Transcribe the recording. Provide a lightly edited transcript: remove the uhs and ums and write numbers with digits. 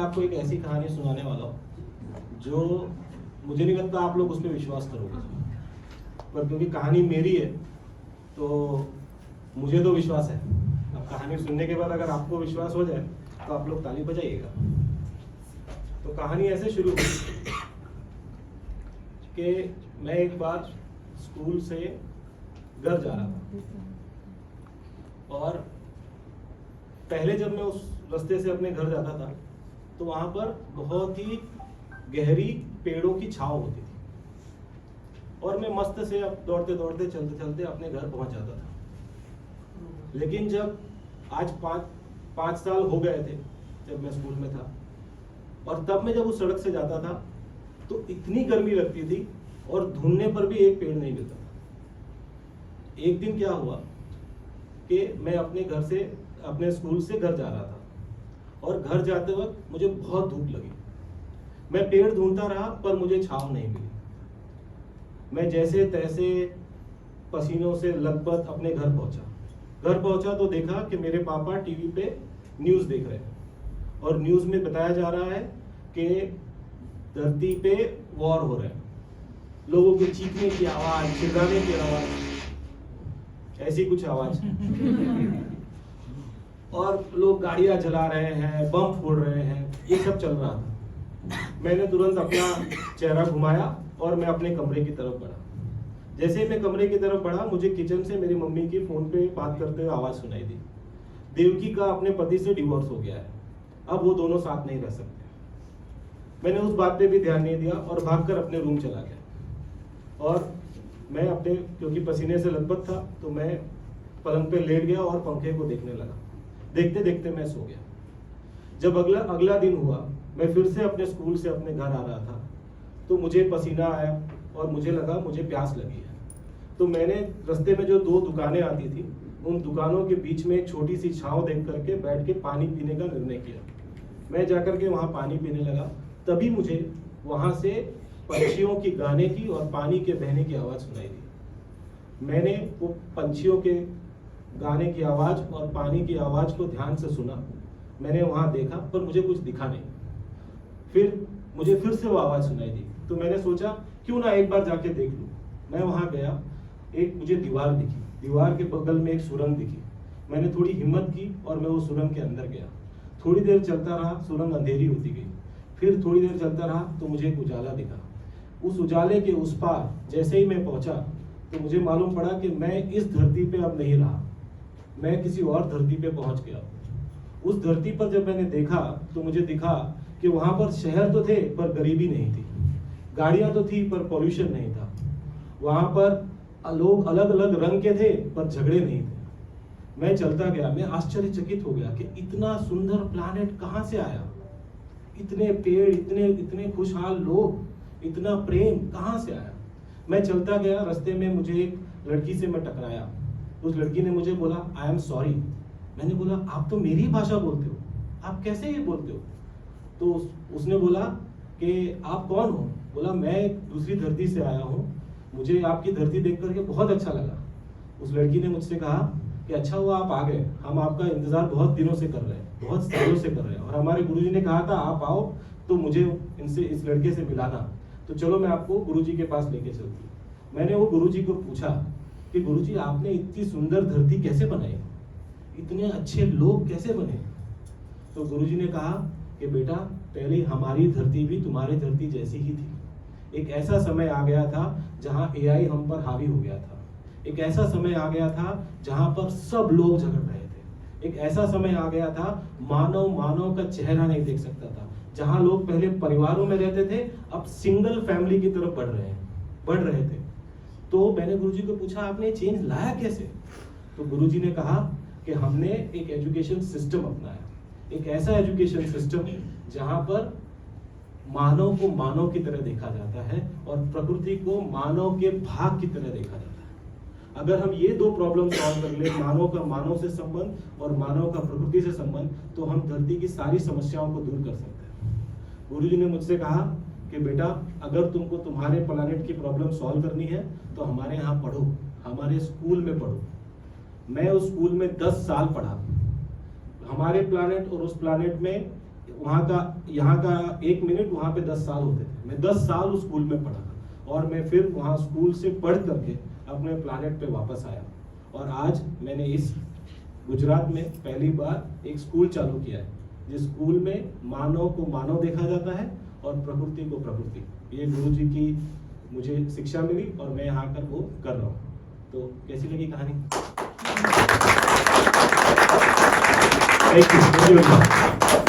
आपको एक ऐसी कहानी सुनाने वाला हूँ जो मुझे नहीं लगता आप लोग उस पर विश्वास करोगे, पर क्योंकि कहानी मेरी है तो मुझे तो विश्वास है। अब कहानी सुनने के बाद अगर आपको विश्वास हो जाए तो आप लोग ताली बजाइएगा। तो कहानी ऐसे शुरू हुई कि मैं एक बार स्कूल से घर जा रहा था और पहले जब मैं उस रास्ते से अपने घर जाता था तो वहाँ पर बहुत ही गहरी पेड़ों की छांव होती थी और मैं मस्त से अब दौड़ते दौड़ते चलते चलते अपने घर पहुँच जाता था। लेकिन जब आज पाँच साल हो गए थे जब मैं स्कूल में था और तब मैं जब उस सड़क से जाता था तो इतनी गर्मी लगती थी और ढूंढने पर भी एक पेड़ नहीं मिलता था। एक दिन क्या हुआ कि मैं अपने स्कूल से घर जा रहा था और घर जाते वक्त मुझे बहुत धूप लगी। मैं पेड़ ढूंढता रहा पर मुझे छांव नहीं मिली। मैं जैसे तैसे पसीनों से लथपथ अपने घर पहुंचा तो देखा कि मेरे पापा टीवी पे न्यूज़ देख रहे हैं और न्यूज़ में बताया जा रहा है कि धरती पे वॉर हो रहा है। लोगों के चीखने की आवाज़, चिल्लाने की आवाज़, ऐसी कुछ आवाज़ और लोग गाड़ियां जला रहे हैं, बम फोड़ रहे हैं, ये सब चल रहा था। मैंने तुरंत अपना चेहरा घुमाया और मैं अपने कमरे की तरफ बढ़ा। जैसे ही मैं कमरे की तरफ बढ़ा मुझे किचन से मेरी मम्मी की फोन पे बात करते हुए आवाज़ सुनाई दी। देवकी का अपने पति से डिवोर्स हो गया है, अब वो दोनों साथ नहीं रह सकते। मैंने उस बात पे भी ध्यान नहीं दिया और भागकर अपने रूम चला गया और मैं क्योंकि पसीने से लथपथ था तो मैं पलंग पे लेट गया और पंखे को देखने लगा। देखते देखते मैं सो गया। जब अगला दिन हुआ, मैं फिर से अपने स्कूल से अपने घर आ रहा था तो मुझे पसीना आया और मुझे लगा मुझे प्यास लगी है। तो मैंने रास्ते में जो 2 दुकानें आती थी उन दुकानों के बीच में एक छोटी सी छांव देख करके बैठ के पानी पीने का निर्णय किया। मैं जाकर के वहाँ पानी पीने लगा, तभी मुझे वहाँ से पंछियों की गाने की और पानी के बहने की आवाज़ सुनाई दी। मैंने वो पंछियों के गाने की आवाज़ और पानी की आवाज़ को ध्यान से सुना। मैंने वहाँ देखा पर मुझे कुछ दिखा नहीं। फिर मुझे फिर से वो आवाज़ सुनाई दी तो मैंने सोचा क्यों ना एक बार जाके देख लूँ। मैं वहाँ गया, एक मुझे दीवार दिखी, दीवार के बगल में एक सुरंग दिखी। मैंने थोड़ी हिम्मत की और मैं वो सुरंग के अंदर गया। थोड़ी देर चलता रहा, सुरंग अंधेरी होती गई। फिर थोड़ी देर चलता रहा तो मुझे एक उजाला दिखा। उस उजाले के उस पार जैसे ही मैं पहुंचा तो मुझे मालूम पड़ा कि मैं इस धरती पे अब नहीं रहा, मैं किसी और धरती पे पहुंच गया। उस धरती पर जब मैंने देखा तो मुझे दिखा कि वहां पर शहर तो थे पर गरीबी नहीं थी, गाड़ियां तो थी पर पॉल्यूशन नहीं था, वहां पर लोग अलग अलग रंग के थे पर झगड़े नहीं थे। मैं चलता गया, मैं आश्चर्यचकित हो गया कि इतना सुंदर प्लैनेट कहाँ से आया, इतने पेड़, इतने खुशहाल लोग, इतना प्रेम कहाँ से आया। मैं चलता गया, रास्ते में मुझे एक लड़की से मैं टकराया। उस लड़की ने मुझे बोला आई एम सॉरी। मैंने बोला आप तो मेरी भाषा बोलते हो, आप कैसे ये बोलते हो? तो उसने बोला कि आप कौन हो? बोला मैं दूसरी धरती से आया हूँ, मुझे आपकी धरती देख करके बहुत अच्छा लगा। उस लड़की ने मुझसे कहा कि अच्छा हुआ आप आ गए, हम आपका इंतजार बहुत दिनों से कर रहे हैं, बहुत सालों से कर रहे हैं और हमारे गुरुजी ने कहा था आप आओ तो मुझे इस लड़के से मिलाना, तो चलो मैं आपको गुरुजी के पास लेके चलती हूँ। मैंने वो गुरुजी को पूछा कि गुरुजी आपने इतनी सुंदर धरती कैसे बनाई, इतने अच्छे लोग कैसे बने? तो गुरुजी ने कहा कि बेटा पहले हमारी धरती भी तुम्हारी धरती जैसी ही थी। एक ऐसा समय आ गया था जहाँ एआई हम पर हावी हो गया था। एक ऐसा समय आ गया था जहाँ पर सब लोग झगड़ रहे थे। एक ऐसा समय आ गया था मानव का चेहरा नहीं देख सकता था। जहाँ लोग पहले परिवारों में रहते थे अब सिंगल फैमिली की तरफ बढ़ रहे थे। तो मैंने गुरुजी को पूछा आपने चेंज लाया कैसे? तो गुरुजी ने कहा कि हमने एक एजुकेशन सिस्टम अपनाया, एक ऐसा एजुकेशन सिस्टम जहाँ पर मानव को मानव की तरह देखा जाता है और प्रकृति को मानव के भाग की तरह देखा जाता है। अगर हम ये 2 प्रॉब्लम सॉल्व कर ले, मानव का मानव से संबंध और मानव का प्रकृति से संबंध, तो हम धरती की सारी समस्याओं को दूर कर सकते हैं। गुरुजी ने मुझसे कहा कि बेटा अगर तुमको तुम्हारे प्लैनेट की प्रॉब्लम सॉल्व करनी है तो हमारे यहाँ पढ़ो, हमारे स्कूल में पढ़ो। मैं उस स्कूल में 10 साल पढ़ा। हमारे प्लैनेट और उस प्लैनेट में वहाँ का, यहाँ का 1 मिनट वहाँ पे 10 साल होते थे। मैं 10 साल उस स्कूल में पढ़ा और मैं फिर वहाँ स्कूल से पढ़ करके अपने प्लानेट पे वापस आया और आज मैंने इस गुजरात में पहली बार एक स्कूल चालू किया है, जिस स्कूल में मानव को मानव देखा जाता है और प्रकृति को प्रकृति। ये गुरु जी की मुझे शिक्षा मिली और मैं यहाँ आकर वो कर रहा हूँ। तो कैसी लगी कहानी? Thank you.